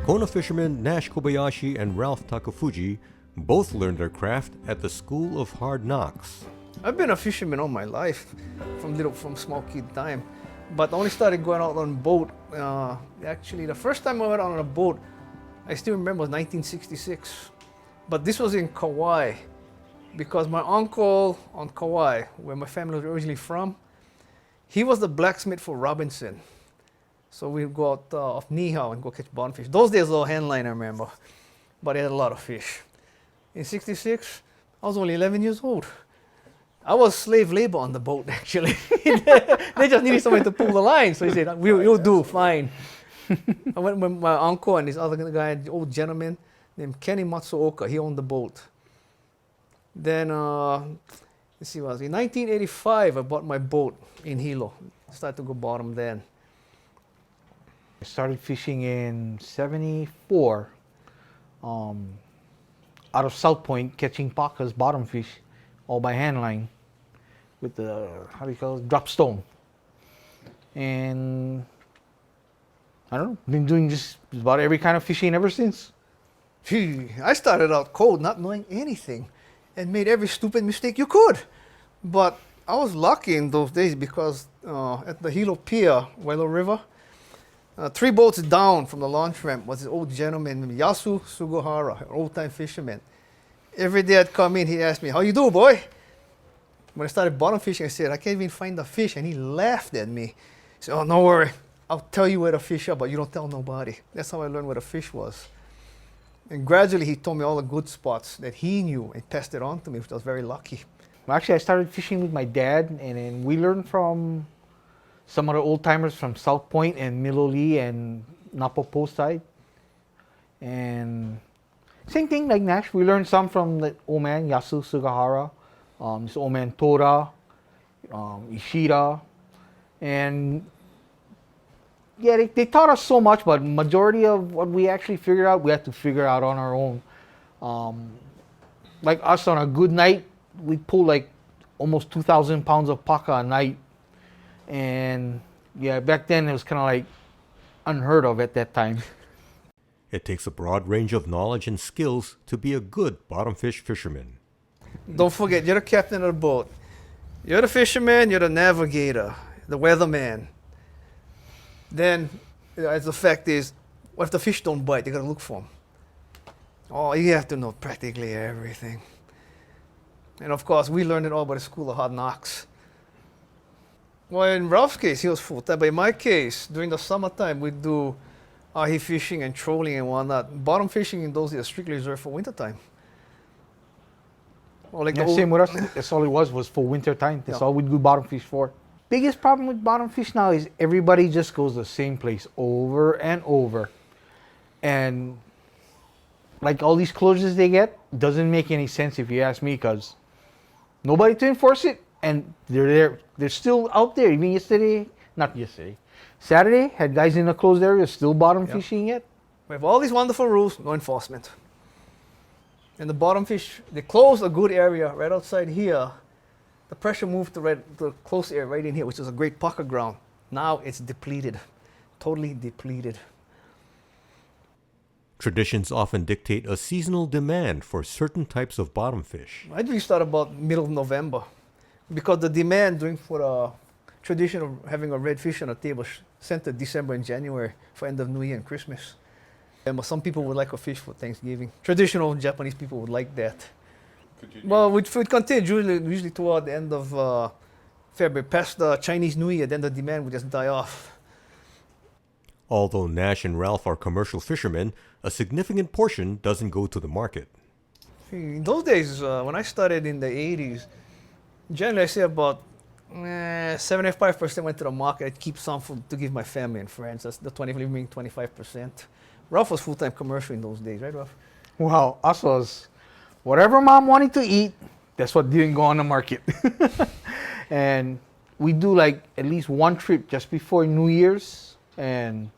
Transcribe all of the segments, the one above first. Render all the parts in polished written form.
Kona fishermen Nash Kobayashi and Ralph Takafuji both learned their craft at the School of Hard Knocks. I've been a fisherman all my life, from small kid time, but I only started going out on boat. Actually, the first time I went out on a boat, I still remember, was 1966. But this was in Kauai, because my uncle on Kauai, where my family was originally from, he was the blacksmith for Robinson. So we'd go out off Nihao and go catch bottomfish. Those days, little hand line, I remember, but they had a lot of fish. In '66, I was only 11 years old. I was slave labor on the boat, actually. They just needed somebody to pull the line, so he said, "You'll do fine." I went with my uncle and this other guy, the old gentleman named Kenny Matsuoka. He owned the boat. Then, let's see, in 1985, I bought my boat in Hilo. Started to go bottom then. I started fishing in '74 out of South Point, catching pacas, bottom fish, all by hand line with the, how do you call it, drop stone. And I don't know, been doing just about every kind of fishing ever since. I started out cold, not knowing anything, and made every stupid mistake you could. But I was lucky in those days because at the Hilo Pier, Wailo River, 3 boats down from the launch ramp was this old gentleman named Yasu Sugihara, an old-time fisherman. Every day I'd come in, he'd ask me, "How you do, boy?" When I started bottom fishing, I said, "I can't even find the fish," and he laughed at me. He said, "Oh, no worry, I'll tell you where the fish are, but you don't tell nobody." That's how I learned where the fish was. And gradually he told me all the good spots that he knew and passed it on to me, which I was very lucky. Well, actually, I started fishing with my dad, and then we learned from some of the old timers from South Point and Miloli and Napopo side. And same thing like Nash, we learned some from the old man Yasu Sugihara, this old man Tora, Ishida, and yeah, they taught us so much, but majority of what we actually figured out, we had to figure out on our own. Like us on a good night, we pull like almost 2,000 pounds of paca a night. And yeah, back then it was kind of like unheard of at that time. It takes a broad range of knowledge and skills to be a good bottomfish fisherman. Don't forget, you're the captain of the boat. You're the fisherman, you're the navigator, the weatherman. Then, as the fact is, what if the fish don't bite? You gotta look for them. Oh, you have to know practically everything. And of course, we learned it all by the School of Hard Knocks. Well, in Ralph's case, he was full-time, but in my case, during the summertime, we'd do ahi fishing and trolling and whatnot. Bottom fishing in those days are strictly reserved for wintertime. Or like Yeah, same with us. That's all it was for winter time. That's all we'd do bottom fish for. Biggest problem with bottom fish now is everybody just goes the same place over and over. And like all these closures they get, doesn't make any sense if you ask me, because nobody to enforce it, and they're there. They're still out there. Even Saturday, had guys in the closed area still bottom fishing yet. We have all these wonderful rules, no enforcement. And the bottom fish, they closed a good area right outside here. The pressure moved to the close area right in here, which is a great paca ground. Now it's depleted, totally depleted. Traditions often dictate a seasonal demand for certain types of bottom fish. I usually start about middle of November, because the demand for the tradition of having a red fish on the table centered December and January for end of New Year and Christmas. And some people would like a fish for Thanksgiving. Traditional Japanese people would like that. Well, we'd continue usually toward the end of February, past the Chinese New Year, then the demand would just die off. Although Nash and Ralph are commercial fishermen, a significant portion doesn't go to the market. In those days, when I started in the 80s, generally I say about 75% went to the market. I'd keep some to give my family and friends. That's the 25%. Ralph was full-time commercial in those days, right, Ralph? Well, us was whatever mom wanted to eat, that's what didn't go on the market. And we do like at least one trip just before New Year's, and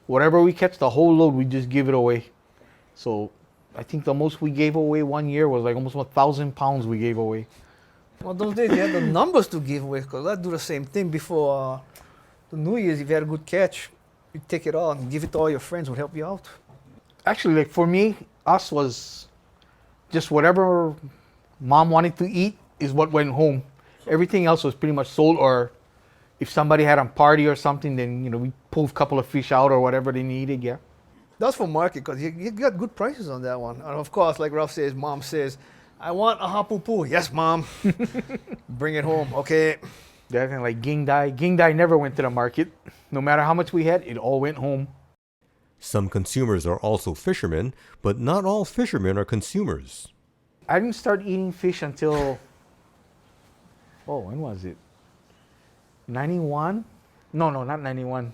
whatever we catch, the whole load, we just give it away. So I think the most we gave away one year was like almost 1,000 pounds we gave away. Well, those days you had the numbers to give away, because I'd do the same thing before the New Year's. If you had a good catch, you'd take it all and give it to all your friends who would help you out. Actually, like for me, us was just whatever mom wanted to eat is what went home. Everything else was pretty much sold, or if somebody had a party or something, then we pulled a couple of fish out or whatever they needed. Yeah. That's for market because you got good prices on that one. And of course, like Ralph says, mom says, I want a hapupu. Yes, mom. Bring it home. Okay. That and like ging dai. Ging dai never went to the market. No matter how much we had, it all went home. Some consumers are also fishermen, but not all fishermen are consumers. I didn't start eating fish until, when was it? 91? No, not 91.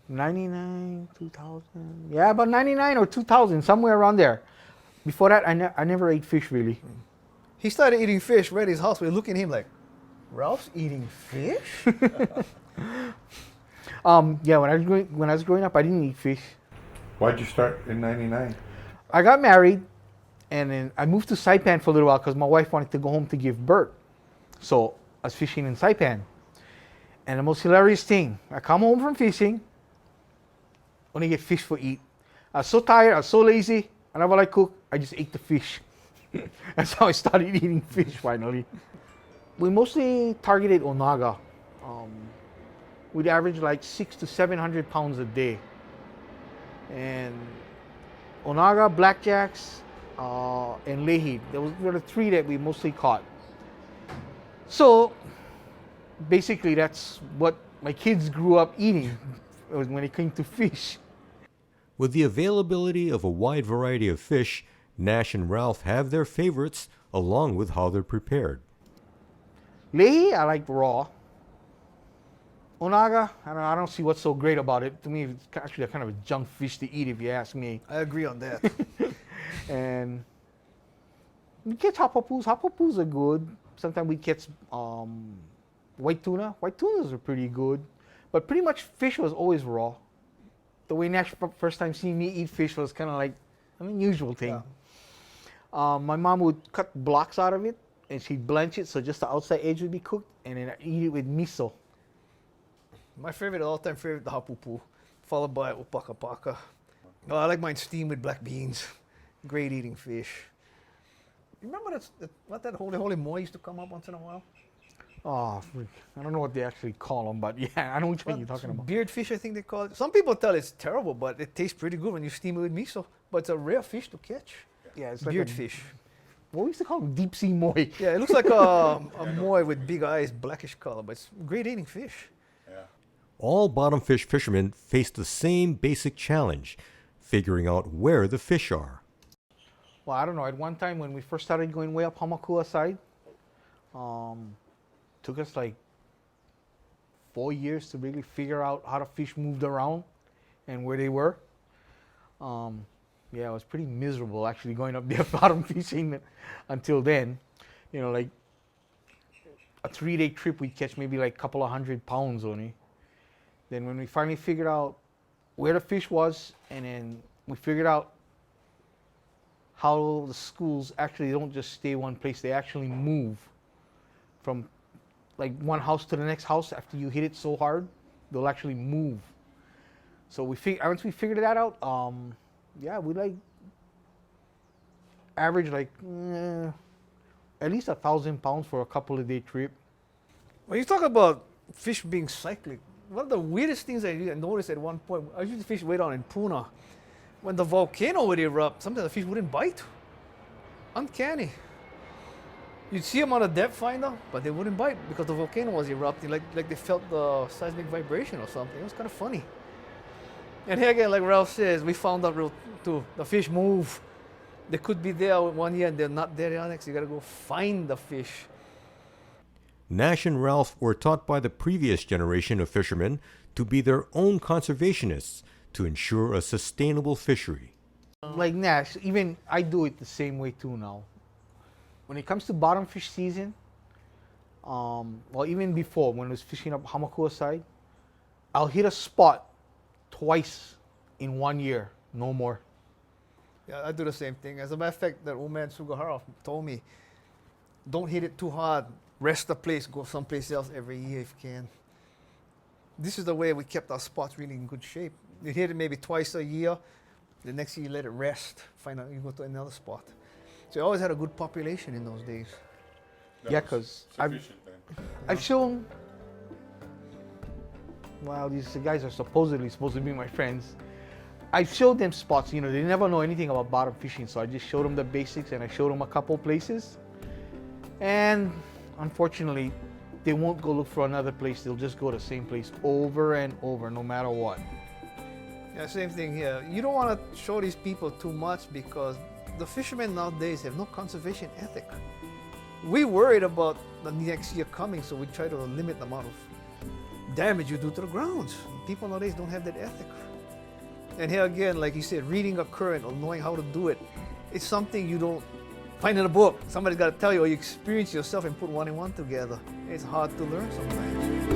99, 2000. Yeah, about 99 or 2000, somewhere around there. Before that, I never ate fish really. He started eating fish right at his house. We're looking at him like, Ralph's eating fish? Yeah, when I was growing up, I didn't eat fish. Why'd you start in '99? I got married, and then I moved to Saipan for a little while because my wife wanted to go home to give birth. So I was fishing in Saipan. And the most hilarious thing, I come home from fishing, only get fish for eat. I was so tired, I was so lazy, whenever I cook, I just ate the fish. That's how I started eating fish finally. We mostly targeted Onaga. We'd average like 600 to 700 pounds a day. And Onaga, blackjacks, and lehi. Those were the three that we mostly caught. So basically that's what my kids grew up eating when it came to fish. With the availability of a wide variety of fish, Nash and Ralph have their favorites along with how they're prepared. Lehi, I like raw. Onaga, I don't see what's so great about it. To me, it's actually a kind of a junk fish to eat if you ask me. I agree on that. And we catch hapapus. Hapapus are good. Sometimes we catch white tuna. White tunas are pretty good. But pretty much fish was always raw. The way Nash first time seeing me eat fish was kind of like an unusual thing. Yeah. My mom would cut blocks out of it and she'd blanch it so just the outside edge would be cooked, and then I'd eat it with miso. My favorite, all-time favorite, the hapupu, followed by upaka paka. Oh, I like mine steamed with black beans. Great eating fish. You remember that holy moi used to come up once in a while? Oh, I don't know what they actually call them, but yeah, I know which one you're talking about. Beard fish, I think they call it. Some people tell it's terrible, but it tastes pretty good when you steam it with miso. But it's a rare fish to catch. Yeah, it's like Beard fish. What we used to call them? Deep sea moi. Yeah, it looks like a moi with big eyes, blackish color, but it's great eating fish. All bottomfish fishermen face the same basic challenge, figuring out where the fish are. Well, I don't know. At one time when we first started going way up Hamakua side, took us like 4 years to really figure out how the fish moved around and where they were. Yeah, it was pretty miserable actually going up there bottom fishing until then. You know, like a 3-day trip, we'd catch maybe like a couple of 100 pounds only. Then when we finally figured out where the fish was, and then we figured out how the schools actually don't just stay one place, they actually move from like one house to the next house. After you hit it so hard, they'll actually move. So once we figured that out, yeah, we like average like at least 1,000 pounds for a couple of day trip. When you talk about fish being cyclic, one of the weirdest things I noticed at one point, I used to fish way down in Puna. When the volcano would erupt, sometimes the fish wouldn't bite. Uncanny. You'd see them on a depth finder, but they wouldn't bite because the volcano was erupting, like they felt the seismic vibration or something. It was kind of funny. And here again, like Ralph says, we found out real too. The fish move. They could be there one year and they're not there the next. You gotta go find the fish. Nash and Ralph were taught by the previous generation of fishermen to be their own conservationists to ensure a sustainable fishery. Like Nash, even I do it the same way too now. When it comes to bottom fish season, well, even before when I was fishing up Hamakua side, I'll hit a spot twice in 1 year, no more. Yeah, I do the same thing. As a matter of fact, that old man Sugahara told me, don't hit it too hard. Rest the place, go someplace else every year if you can. This is the way we kept our spots really in good shape. You hit it maybe twice a year. The next year you let it rest. Find out you go to another spot. So you always had a good population in those days. Yeah, because I've shown. Well, these guys are supposedly supposed to be my friends. I showed them spots. You know, they never know anything about bottom fishing, so I just showed them the basics and I showed them a couple places. And unfortunately, they won't go look for another place. They'll just go to the same place over and over, no matter what. Yeah, same thing here. You don't want to show these people too much because the fishermen nowadays have no conservation ethic. We worried about the next year coming, so we try to limit the amount of damage you do to the grounds. People nowadays don't have that ethic. And here again, like you said, reading a current or knowing how to do it, it's something you don't find in a book. Somebody's got to tell you, or you experience yourself and put one and one together. It's hard to learn sometimes.